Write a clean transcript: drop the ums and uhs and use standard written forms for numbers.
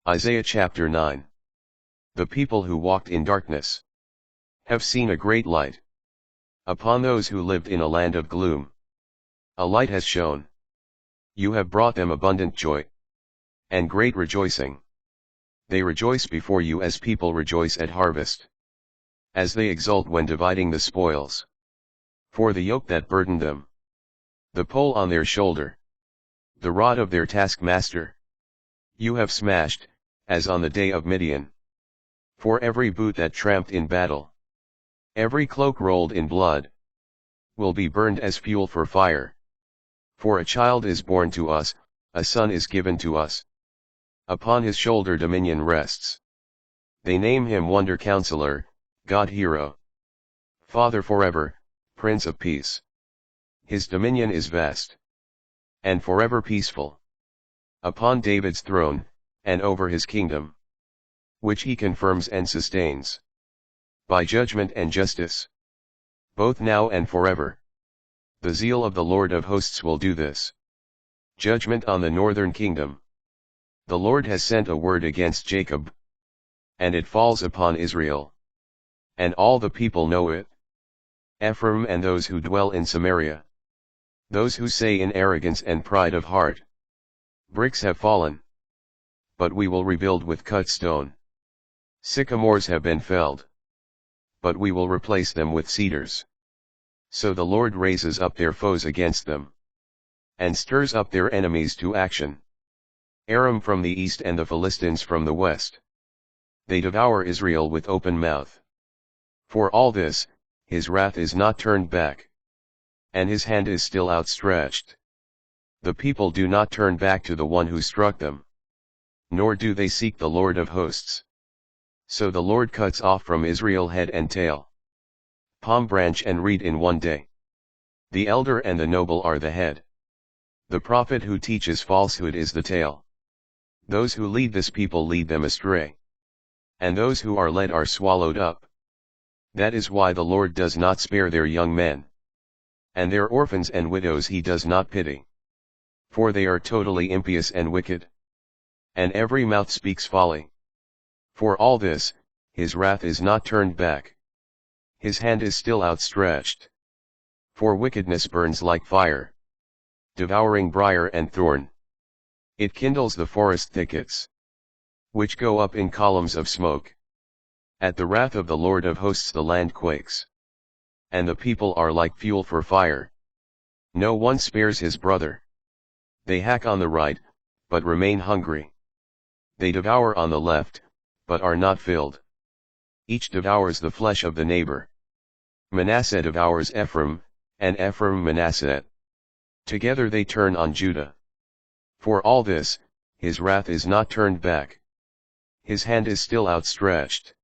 Isaiah chapter 9. The people who walked in darkness have seen a great light. Upon those who lived in a land of gloom, a light has shone. You have brought them abundant joy and great rejoicing. They rejoice before you as people rejoice at harvest, as they exult when dividing the spoils. For the yoke that burdened them, the pole on their shoulder, the rod of their taskmaster, you have smashed, as on the day of Midian. For every boot that tramped in battle, every cloak rolled in blood, will be burned as fuel for fire. For a child is born to us, a son is given to us. Upon his shoulder dominion rests. They name him Wonder Counselor, God Hero, Father forever, Prince of Peace. His dominion is vast and forever peaceful. Upon David's throne, and over his kingdom, which he confirms and sustains, by judgment and justice, both now and forever. The zeal of the Lord of hosts will do this. Judgment on the northern kingdom. The Lord has sent a word against Jacob, and it falls upon Israel. And all the people know it. Ephraim and those who dwell in Samaria. Those who say in arrogance and pride of heart, bricks have fallen, but we will rebuild with cut stone. Sycamores have been felled, but we will replace them with cedars. So the Lord raises up their foes against them, and stirs up their enemies to action. Aram from the east and the Philistines from the west. They devour Israel with open mouth. For all this, his wrath is not turned back, and his hand is still outstretched. The people do not turn back to the one who struck them, nor do they seek the Lord of hosts. So the Lord cuts off from Israel head and tail, palm branch and reed in one day. The elder and the noble are the head. The prophet who teaches falsehood is the tail. Those who lead this people lead them astray, and those who are led are swallowed up. That is why the Lord does not spare their young men, and their orphans and widows he does not pity. For they are totally impious and wicked, and every mouth speaks folly. For all this, his wrath is not turned back. His hand is still outstretched. For wickedness burns like fire, devouring briar and thorn. It kindles the forest thickets, which go up in columns of smoke. At the wrath of the Lord of hosts the land quakes, and the people are like fuel for fire. No one spares his brother. They hack on the right, but remain hungry. They devour on the left, but are not filled. Each devours the flesh of the neighbor. Manasseh devours Ephraim, and Ephraim Manasseh. Together they turn on Judah. For all this, his wrath is not turned back. His hand is still outstretched.